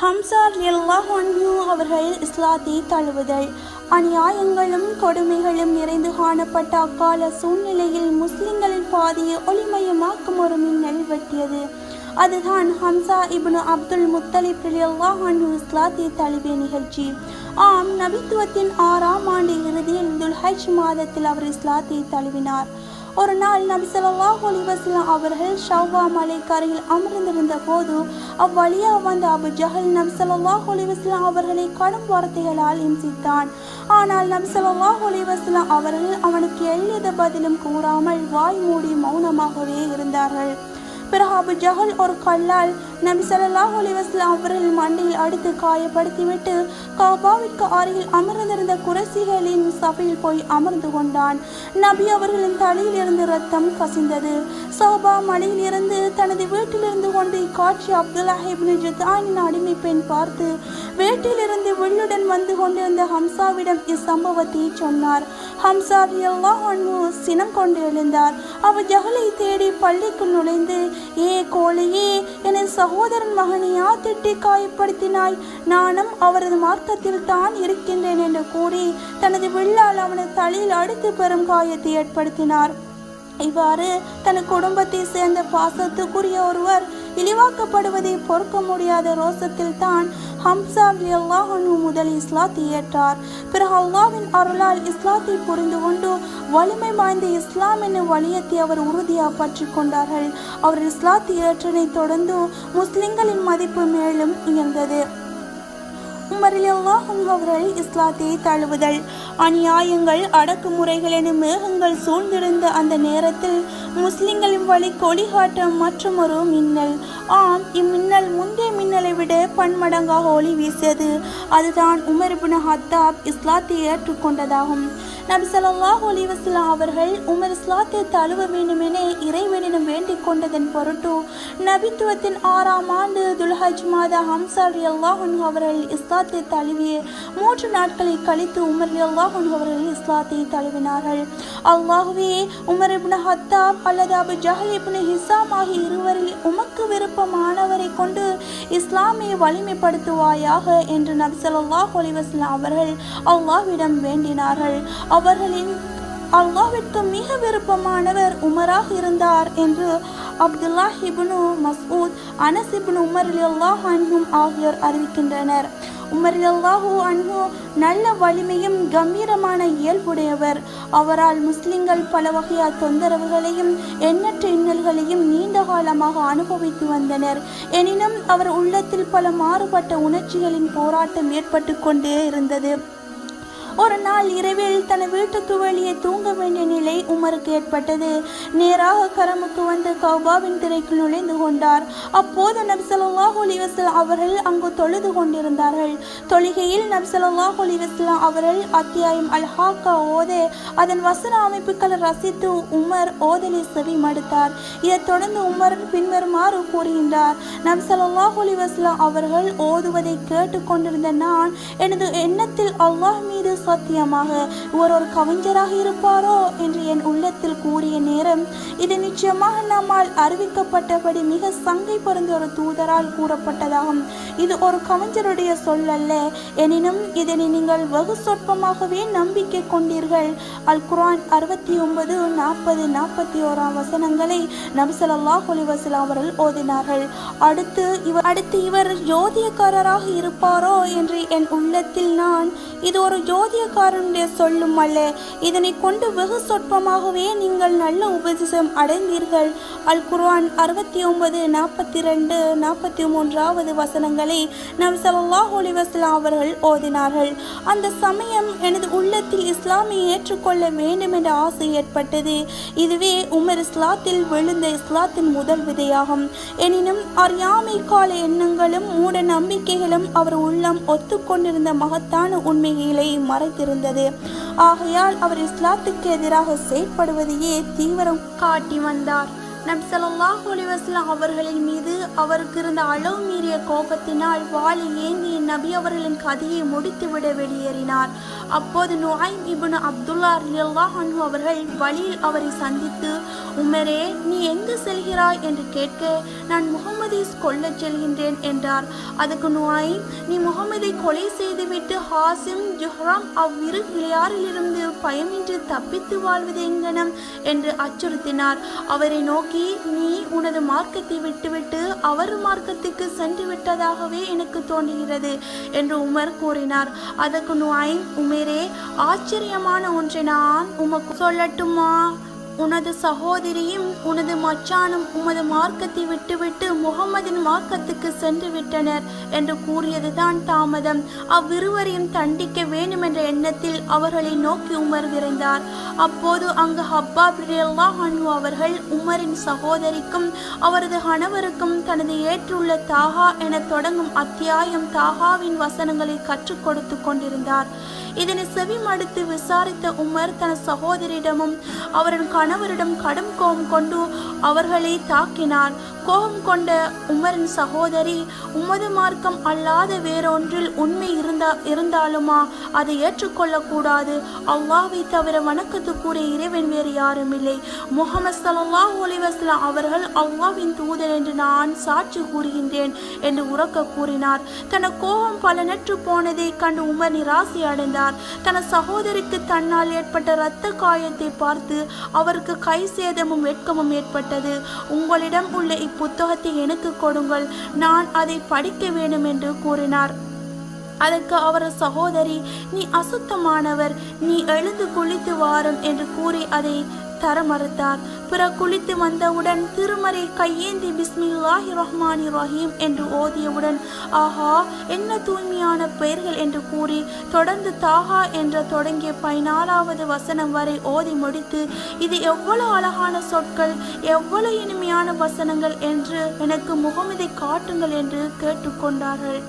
Hamza ரலியல்லாஹு அன்ஹு அவர்கள் இஸ்லாத்தை தழுவுதல். அநியாயங்களும் கொடுமைகளும் நிறைந்து காணப்பட்ட அக்கால சூழ்நிலையில் முஸ்லிம்களின் பாதையை ஒளிமயமாக்கும் ஒரு மின்னல் வெட்டியது. அதுதான் ஹம்சா இப்னு அப்துல் முத்தலிப் ரலியல்லாஹு அன்ஹு இஸ்லாத்தை தழுவிய நிகழ்ச்சி. நபித்துவத்தின் 6ஆம் ஆண்டு இறுதியில் துல்ஹஜ் மாதத்தில் அவர் இஸ்லாத்தை தழுவினார். ஒரு நாள் நபி ஸல்லல்லாஹு அலைஹி வஸல்லம் அவர்கள் ஷவ்வா மலைக்கரையில் அமர்ந்திருந்த போது அவ்வழியாக வந்த அபு ஜஹல் நபி ஸல்லல்லாஹு அலைஹி வஸல்லம் அவர்களை கடும் வார்த்தைகளால் இம்சித்தான். ஆனால் நபி ஸல்லல்லாஹு அலைஹி வஸல்லம் அவர்கள் அவனுக்கு எவ்வித பதிலும் கூறாமல் வாய் மூடி மௌனமாகவே இருந்தார்கள். பிறகு அபு ஜஹல் ஒரு கல்லால் நபி ஸல்லல்லாஹு அலைஹி வஸல்லம் அவர்கள் மண்டையில் அடித்து காயப்படுத்திவிட்டு கஅபாவிற்கு அருகில் அமர்ந்திருந்த குறைஷிகளின் சபையில் போய் அமர்ந்து கொண்டான். நபி அவர்களின் தலையில் இருந்து ரத்தம் கசிந்தது. சௌபா மலையில் இருந்து தனது வீட்டிலிருந்து கொண்டு இக்காட்சி அப்துல்லாஹ் இப்னு ஜுதானின் அடிமை பெண் பார்த்து வீட்டிலிருந்து வில்லுடன் வந்து கொண்டிருந்த ஹம்சாவிடம் இச்சம்பவத்தை சொன்னார். ஹம்சா ரலியல்லாஹு அன்ஹு சினம் கொண்டு எழுந்தார். அபு ஜஹலை தேடி பள்ளிக்குள் நுழைந்து, ஏ கோழையே, எனது சகோதரன் மகனையா திட்டி காயப்படுத்தினாய்? நானும் அவரது மார்க்கத்தில் தான் இருக்கின்றேன் என்று கூறி தனது வில்லால் அவனது தலையில் அடித்து பெரும் காயத்தை ஏற்படுத்தினார். இவ்வாறு தன் குடும்பத்தை சேர்ந்த பாசத்துக்குரிய ஒருவர் இழிவாக்கப்படுவதை பொறுக்க முடியாத ரோசத்தில் தான் ஹம்சா ரலியல்லாஹு அன்ஹு முதல் இஸ்லாத்தை ஏற்றார். பிறகு அல்லாஹ்வின் அருளால் இஸ்லாத்தை புரிந்து கொண்டு வலிமை வாய்ந்த இஸ்லாம் என்னும் வலியத்தை அவர் உறுதியாக பற்றி கொண்டார்கள். அவர் இஸ்லாத்தை ஏற்றனை தொடர்ந்து முஸ்லிம்களின் மதிப்பு மேலும் உயர்ந்தது. உமர் ரலியல்லாஹு அன்ஹு அவர்கள் இஸ்லாத்தை தழுவுதல். அநியாயங்கள், அடக்குமுறைகள் எனும் மேகங்கள் சூழ்ந்திருந்த அந்த நேரத்தில் முஸ்லிம்களின் வழி கொடிகாட்ட மற்றும் ஒரு மின்னல். இம்மின்னல் முந்தைய மின்னலை விட பன்மடங்காக ஒளி வீசியது. அதுதான் உமர் இப்னு ஹத்தாப் இஸ்லாத்தை ஏற்றுக்கொண்டதாகும். நபி ஸல்லல்லாஹு அலைஹி வஸல்லம் அவர்கள் உமர் இஸ்லாத்தை தழுவ வேண்டும் என இறைவனிடம் வேண்டிக் கொண்டதன் பொருட்டு நபித்துவத்தின் 6ஆம் ஆண்டு துல்ஹஜ் மாத ஹம்சா ரலியல்லாஹு அன்ஹு அவர்கள் இஸ்லாத்தை தழுவிய 3 நாட்களை கழித்து உமர் ரலியல்லாஹு அன்ஹு அவர்கள் இஸ்லாத்தை தழுவினார்கள். அல்லாஹ்வே, உமர் இப்னு ஹத்தாப் அல்லது அபு ஜஹல் இப்னு ஹிசாம் ஆகிய இருவரில் உமக்கு விருப்பமானவரை கொண்டு இஸ்லாமை வலிமைப்படுத்துவாயாக என்று நபி ஸல்லல்லாஹு அலைஹி வஸல்லம் அவர்கள் அல்லாஹ்விடம் வேண்டினார்கள். அவர்களின் அல்லாஹ்விற்கு மிக விருப்பமானவர் உமராக இருந்தார் என்று அப்துல்லாஹ் இப்னு மஸ்ஊத், அனஸ் இப்னு உமர் ரலியல்லாஹு அன்ஹும் ஆகியோர் அறிவிக்கின்றனர். உமர் ரலியல்லாஹு அன்ஹு நல்ல வலிமையும் கம்பீரமான இயல்புடையவர். அவரால் முஸ்லிம்கள் பல வகையான தொந்தரவுகளையும் எண்ணற்ற இன்னல்களையும் நீண்ட காலமாக அனுபவித்து வந்தனர். எனினும் அவர் உள்ளத்தில் பல மாறுபட்ட உணர்ச்சிகளின் போராட்டம் ஏற்பட்டு கொண்டே இருந்தது. ஒரு நாள் இரவில் தன் வீட்டுக்கு வெளியே தூங்க வேண்டிய நிலை உமருக்கு ஏற்பட்டது. நேராக கரமுக்கு வந்து கஅபாவின் திரைக்குள் நுழைந்து கொண்டார். அப்போது நபி ஸல்லல்லாஹு அலைஹி வஸல்லம் அவர்கள் அங்கு தொழுது கொண்டிருந்தார்கள். தொழுகையில் நபி ஸல்லல்லாஹு அலைஹி வஸல்லம் அவர்கள் அத்தியாயம் அல்-ஹாக்கா ஓத அதன் வசன அமைப்புகளை ரசித்து உமர் ஓதலை செவி மடுத்தார். இதைத் தொடர்ந்து உமர் பின்வருமாறு கூறுகின்றார். நபி ஸல்லல்லாஹு அலைஹி வஸல்லம் அவர்கள் ஓதுவதை கேட்டு கொண்டிருந்த நான் எனது எண்ணத்தில் அல்லாஹ் மீது சத்தியமாக இவர் ஒரு கவிஞராக இருப்பாரோ என்று என் உள்ளத்தில் கூறிய நேரம், இது நிச்சயமாக நம்மால் அறிவிக்கப்பட்டபடி மிக சங்கை பொருந்த ஒரு தூதரால் கூறப்பட்டதாகும். இது ஒரு கவிஞருடைய சொல் அல்ல. எனினும் இதனை நீங்கள் வெகு சொற்பமாகவே நம்பிக்கை கொண்டீர்கள். அல் குர்ஆன் 69, 40, 41 வசனங்களை நபி ஸல்லல்லாஹு அலைஹி வஸல்லம் அவர்கள் ஓதினார்கள். அடுத்து இவர் ஜோதியக்காரராக இருப்பாரோ என்று என் உள்ளத்தில் நான், இது ஒரு ஜோதியக்காரனுடைய சொல்லும் அல்ல. இதனை கொண்டு வெகு சொற்பமாகவே நீங்கள் நல்ல உபதேசம் அடைந்தீர்கள். அல் குர்ஆன் 69, 42, 43 வசனங்களை நபி ஸல்லல்லாஹு அலைஹி வஸல்லம் அவர்கள் ஓதினார்கள். அந்த சமயம் எனது உள்ளத்தில் இஸ்லாமை ஏற்றுக்கொள்ள வேண்டும் என்ற ஆசை ஏற்பட்டது. இதுவே உமர் இஸ்லாத்தில் விழுந்த இஸ்லாத்தின் முதல் விதையாகும். எனினும் அறியாமை கால எண்ணங்களும் மூட நம்பிக்கைகளும் அவர் உள்ளம் ஒத்துக்கொண்டிருந்த மகத்தான உண்மைகளை மறைத்திருந்தது. ஆகையால் அவர் இஸ்லாத்துக்கு எதிராக செயற்படுவதையே தீவிரம் காட்டி வந்தார். நபி ஸல்லல்லாஹு அலைஹி வஸல்லம் அவர்களின் மீது அவருக்கு இருந்த அளவு மீறிய கோபத்தினால் வாளை ஏந்திய நபி அவர்களின் கதையை முடித்துவிட வெளியேறினார். அப்போது நுஐம் இப்னு அப்துல்லா ரலியல்லாஹு அன்ஹு அவர்கள் வழியில் அவரை சந்தித்து, உமரே, நீ எங்கு செல்கிறாய் என்று கேட்க, நான் முகமதை கொல்லச் செல்கின்றேன் என்றார். அதுக்கு நுஐம், நீ முகமதை கொலை செய்துவிட்டு ஹாசிம் ஜுஹ்ராம் அவ்விரு கிளையாரிலிருந்து பயமின்றி தப்பித்து வாழ்வது எங்கனம் என்று அச்சுறுத்தினார். அவரை நோக்கி, நீ உனது மார்க்கத்தை விட்டுவிட்டு அவர் மார்க்கத்துக்கு சென்று விட்டதாகவே எனக்கு தோன்றுகிறது என்று உமர் கூறினார். அதற்கு நுஐம், உமரே, ஆச்சரியமான ஒன்றை நான் உமக்கு சொல்லட்டுமா? உனது சகோதரியும் உனது மச்சானும் உமது மார்க்கத்தை விட்டுவிட்டு முகமதின் மார்க்கத்துக்கு சென்று விட்டனர் என்று கூறியதுதான் தாமதம். அவ்விருவரையும் தண்டிக்க வேண்டுமென்ற எண்ணத்தில் அவர்களை நோக்கி உமர் விரைந்தார். அப்போது அங்கு ஹப்பாப் ரலியல்லாஹு அன்ஹு அவர்கள் உமரின் சகோதரிக்கும் அவரது கணவருக்கும் தனது ஏற்றுள்ள தாஹா என தொடங்கும் அத்தியாயம் தாஹாவின் வசனங்களை கற்றுக் கொடுத்து கொண்டிருந்தார். இதனை செவி மடுத்து விசாரித்த உமர் தன சகோதரிடமும் அவரின் கணவரிடம் கடும் கோபம் கொண்டு அவர்களை தாக்கினார். கோபம் கொண்ட உமரின் சகோதரி, உமது மார்க்கம் அல்லாத வேறொன்றில் உண்மை இருந்தாலுமா அதை ஏற்றுக்கொள்ளக்கூடாது. அல்லாஹ்வை தவிர வணக்கத்துக்குரிய இறைவன் வேறு யாரும் இல்லை. முஹம்மது ஸல்லல்லாஹு அலைஹி வஸல்லம் அவர்கள் அல்லாஹ்வின் தூதர் என்று நான் சாட்சி கூறுகின்றேன் என்று உரக்க கூறினார். தன கோபம் பலனற்று போனதை கண்டு உமர் நிராசை அடைந்தார். தன சகோதரிக்கு தன்னால் ஏற்பட்ட இரத்த காயத்தை பார்த்து அவருக்கு கை சேதமும் வெட்கமும் ஏற்பட்டது. உங்களிடம் உள்ள இப்புத்தகத்தை எனக்கு கொடுங்கள், நான் அதை படிக்க வேண்டும் என்று கூறினார். அதற்கு அவரது சகோதரி, நீ அசுத்தமானவர், நீ எழுந்து குளித்து வாரும் என்று கூறி அதை தர மறுத்தார். பிற குளித்து வந்தவுடன் திருமறை கையேந்தி பிஸ்மில்லாஹி ரஹ்மானி ரஹீம் என்று ஓதியவுடன், ஆஹா, என்ன தூய்மையான பெயர்கள் என்று கூறி தொடர்ந்து தாஹா என்ற தொடங்கிய 14வது வசனம் வரை ஓதி முடித்து, இது எவ்வளவு அழகான சொற்கள், எவ்வளவு இனிமையான வசனங்கள் என்று எனக்கு முகமதை காட்டுங்கள் என்று கேட்டுக்கொண்டார்கள்.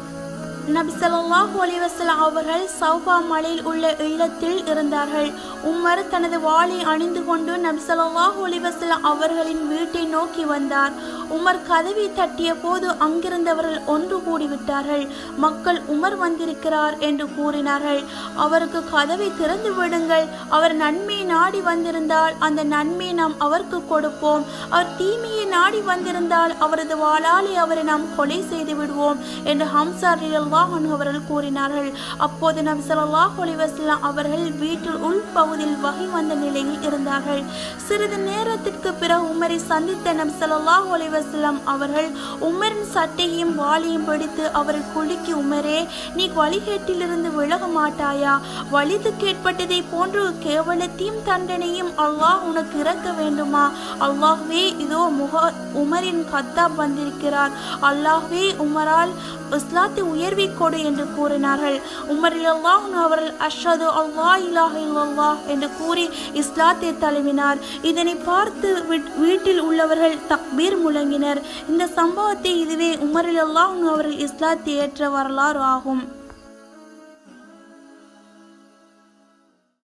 நபி ஸல்லல்லாஹு அலைஹி வஸல்லம் அவர்கள் சௌபா மலையில் உள்ள இல்லத்தில் இருந்தார்கள். உமர் தனது வாளை அணிந்து கொண்டு நபி ஸல்லல்லாஹு அலைஹி வஸல்லம் அவர்களின் வீட்டை நோக்கி வந்தார். உமர் கதவை தட்டிய போது அங்கிருந்தவர்கள் ஒன்று கூடிவிட்டார்கள். மக்கள் உமர் வந்திருக்கிறார் என்று கூறினார்கள். அவருக்கு கதவை திறந்து விடுங்கள், அவர் நன்மையை நாடி வந்திருந்தால் அந்த நன்மையை நாம் அவருக்கு கொடுப்போம், அவர் தீமையை நாடி வந்திருந்தால் அவரது வாளாலே அவரை நாம் கொலை செய்து விடுவோம் என்று ஹம்சா ரலியல்லாஹு அன்ஹு அவர்கள் கூறினார்கள். அப்போது நபி ஸல்லல்லாஹு அலைஹி வஸல்லம் அவர்கள் வீட்டில் உள்பகுதியில் வகை வந்த நிலையில் இருந்தார்கள். சிறிது நேரத்திற்கு பிறகு உமரை சந்தித்த நபி ஸல்லல்லாஹு அலைஹி வஸல்லம் அவர்கள் உமரின் சட்டையும் வாளையும் பிடித்து அவரை குலுக்கி, உமரே, நீ வழிகேட்டிலிருந்து விலக மாட்டாயா? வலிது கேட்பட்டதை போன்று கேவலத்தையும் தண்டனையும் அல்லாஹ் உனக்கு இறக்க வேண்டுமா? அல்லாஹ்வே, இதோ உமரின் கத்தாப் வந்திருக்கிறார், அல்லாஹ்வே உமரால் இஸ்லாத்தை உயர்வி கொடு என்று கூறினார்கள். உமர் ரலியல்லாஹு அன்ஹு அவர்கள் அஷ்ஹது அல்லா இலாஹ இல்லல்லாஹ் என்று கூறி இஸ்லாத்தை தழுவினார். இதனை பார்த்து வீட்டில் உள்ளவர்கள் தக்பீர் முழங்கினர். இந்த சம்பவத்தை இதுவே உமர் ரலியல்லாஹு அன்ஹு அவர்கள் இஸ்லாத்தை ஏற்ற வரலாறு ஆகும்.